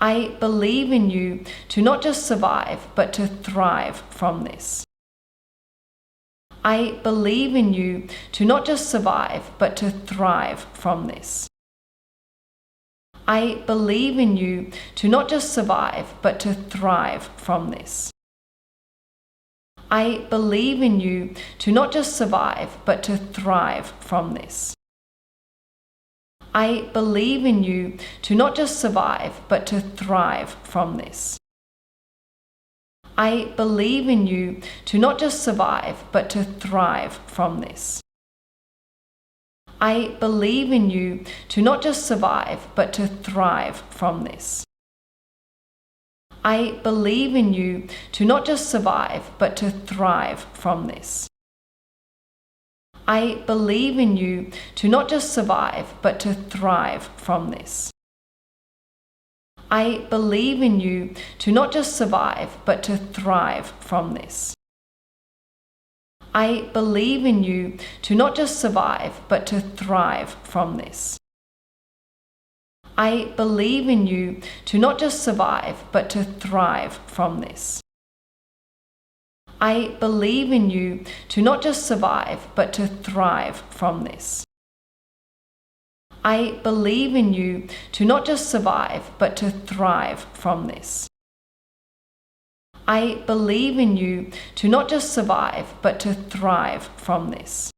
I believe in you to not just survive, but to thrive from this. I believe in you to not just survive, but to thrive from this. I believe in you to not just survive, but to thrive from this. I believe in you to not just survive, but to thrive from this. I believe in you to not just survive, but to thrive from this. I believe in you to not just survive, but to thrive from this. I believe in you to not just survive, but to thrive from this. I believe in you to not just survive, but to thrive from this. I believe in you to not just survive, but to thrive from this. I believe in you to not just survive, but to thrive from this. I believe in you to not just survive, but to thrive from this. I believe in you to not just survive, but to thrive from this. I believe in you to not just survive, but to thrive from this. I believe in you to not just survive, but to thrive from this. I believe in you to not just survive, but to thrive from this.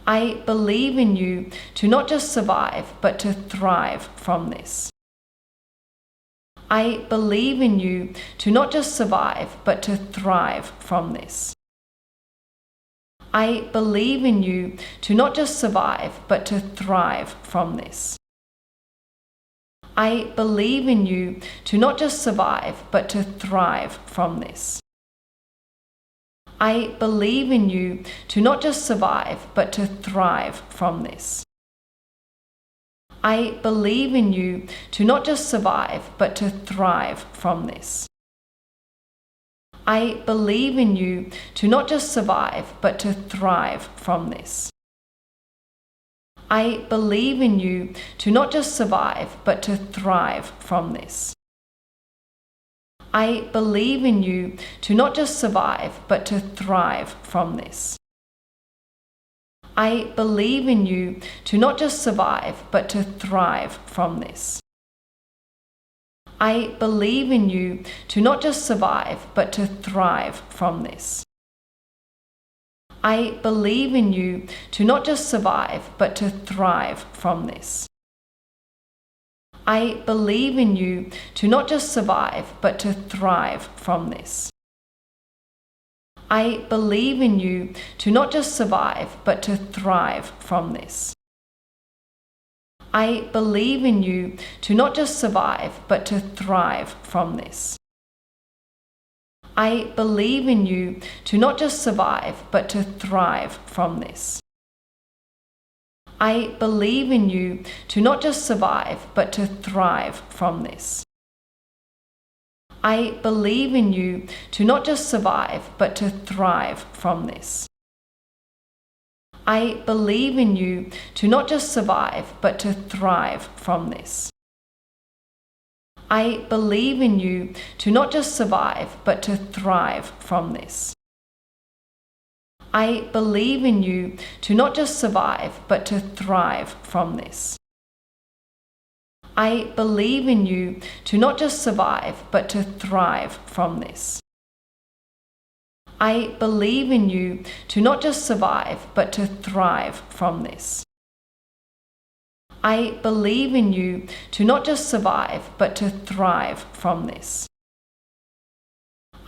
I believe in you to not just survive, but to thrive from this. I believe in you to not just survive, but to thrive from this. I believe in you to not just survive, but to thrive from this. I believe in you to not just survive, but to thrive from this. I believe in you to not just survive, but to thrive from this. I believe in you to not just survive, but to thrive from this. I believe in you to not just survive, but to thrive from this. I believe in you to not just survive, but to thrive from this. I believe in you to not just survive, but to thrive from this. I believe in you to not just survive, but to thrive from this. I believe in you to not just survive, but to thrive from this. I believe in you to not just survive, but to thrive from this. I believe in you to not just survive, but to thrive from this. I believe in you to not just survive, but to thrive from this. I believe in you to not just survive, but to thrive from this. I believe in you to not just survive, but to thrive from this. I believe in you to not just survive, but to thrive from this. I believe in you to not just survive, but to thrive from this. I believe in you to not just survive, but to thrive from this. I believe in you to not just survive, but to thrive from this. I believe in you to not just survive, but to thrive from this. I believe in you to not just survive, but to thrive from this. I believe in you to not just survive, but to thrive from this. I believe in you to not just survive, but to thrive from this.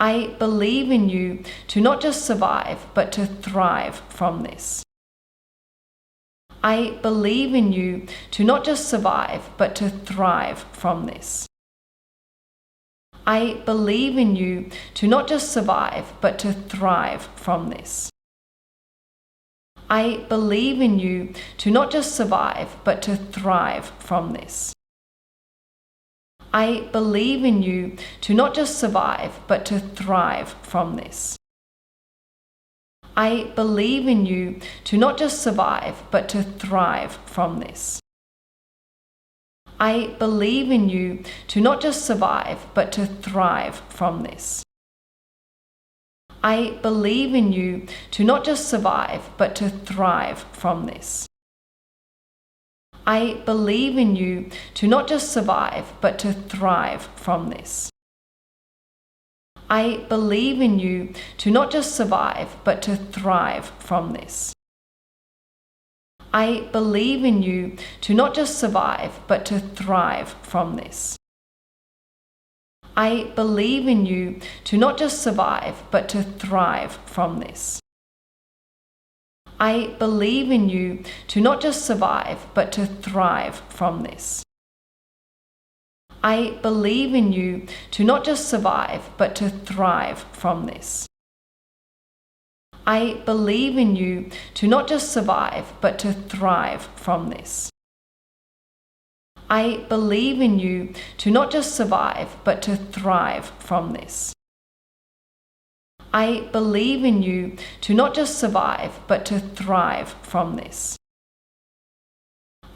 I believe in you to not just survive, but to thrive from this. I believe in you to not just survive, but to thrive from this. I believe in you to not just survive, but to thrive from this. I believe in you to not just survive, but to thrive from this. I believe in you to not just survive, but to thrive from this. I believe in you to not just survive, but to thrive from this. I believe in you to not just survive, but to thrive from this. I believe in you to not just survive, but to thrive from this. I believe in you to not just survive, but to thrive from this. I believe in you to not just survive, but to thrive from this. I believe in you to not just survive, but to thrive from this. I believe in you to not just survive, but to thrive from this. I believe in you to not just survive, but to thrive from this. I believe in you to not just survive, but to thrive from this. I believe in you to not just survive, but to thrive from this. I believe in you to not just survive, but to thrive from this. I believe in you to not just survive, but to thrive from this.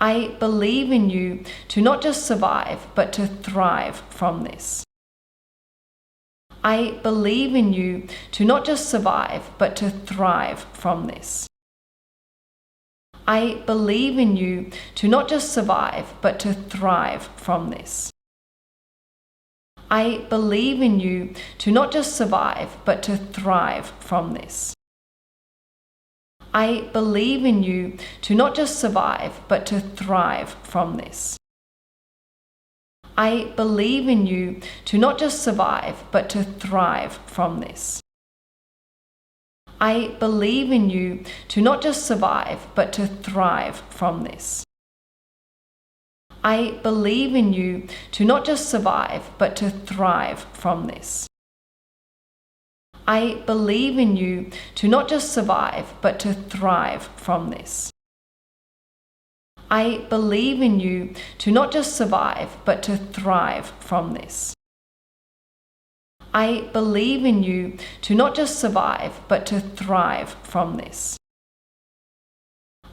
I believe in you to not just survive, but to thrive from this. I believe in you to not just survive, but to thrive from this. I believe in you to not just survive, but to thrive from this. I believe in you to not just survive, but to thrive from this. I believe in you to not just survive, but to thrive from this. I believe in you to not just survive, but to thrive from this. I believe in you to not just survive, but to thrive from this. I believe in you to not just survive, but to thrive from this. I believe in you to not just survive, but to thrive from this. I believe in you to not just survive, but to thrive from this. I believe in you to not just survive, but to thrive from this.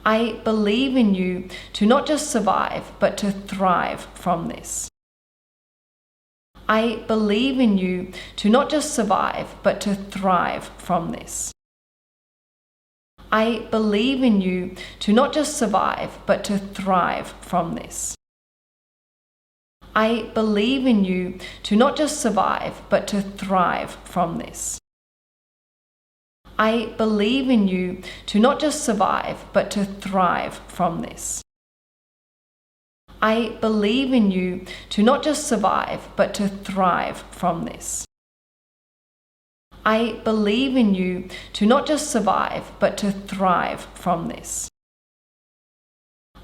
I believe in you to not just survive, but to thrive from this. I believe in you to not just survive, but to thrive from this. I believe in you to not just survive, but to thrive from this. I believe in you to not just survive, but to thrive from this. I believe in you to not just survive, but to thrive from this. I believe in you to not just survive, but to thrive from this. I believe in you to not just survive, but to thrive from this.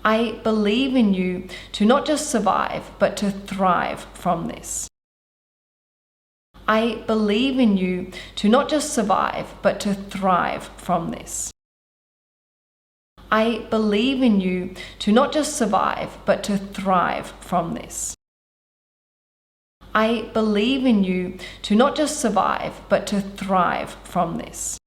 I believe in you to not just survive, but to thrive from this. I believe in you to not just survive, but to thrive from this. I believe in you to not just survive, but to thrive from this. I believe in you to not just survive, but to thrive from this.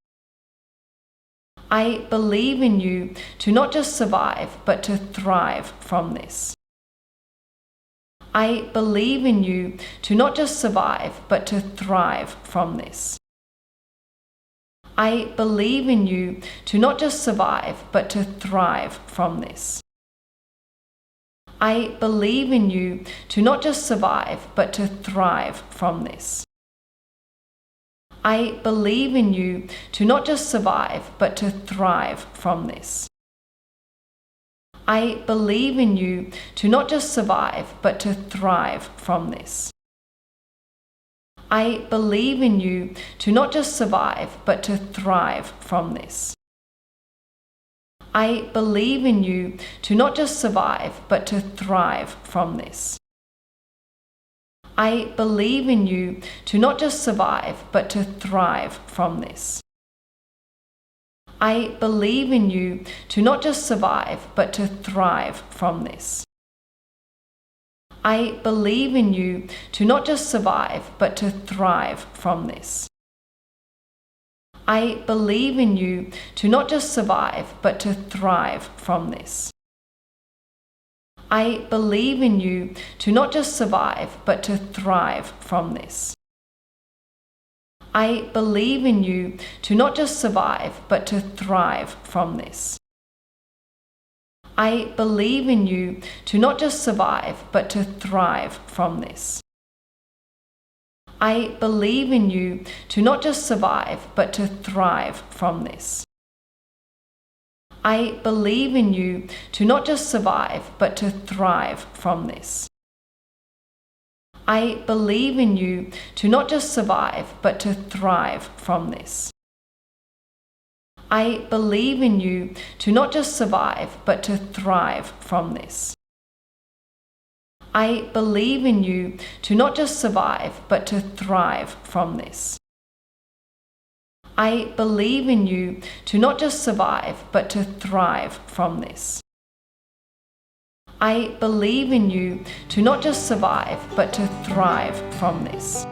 I believe in you to not just survive, but to thrive from this. I believe in you to not just survive, but to thrive from this. I believe in you to not just survive, but to thrive from this. I believe in you to not just survive, but to thrive from this. I believe in you to not just survive, but to thrive from this. I believe in you to not just survive, but to thrive from this. I believe in you to not just survive, but to thrive from this. I believe in you to not just survive, but to thrive from this. I believe in you to not just survive, but to thrive from this. I believe in you to not just survive, but to thrive from this. I believe in you to not just survive, but to thrive from this. I believe in you to not just survive, but to thrive from this. I believe in you to not just survive, but to thrive from this. I believe in you to not just survive, but to thrive from this. I believe in you to not just survive, but to thrive from this. I believe in you to not just survive, but to thrive from this. I believe in you to not just survive, but to thrive from this. I believe in you to not just survive, but to thrive from this. I believe in you to not just survive, but to thrive from this. I believe in you to not just survive, but to thrive from this. I believe in you to not just survive, but to thrive from this. I believe in you to not just survive, but to thrive from this.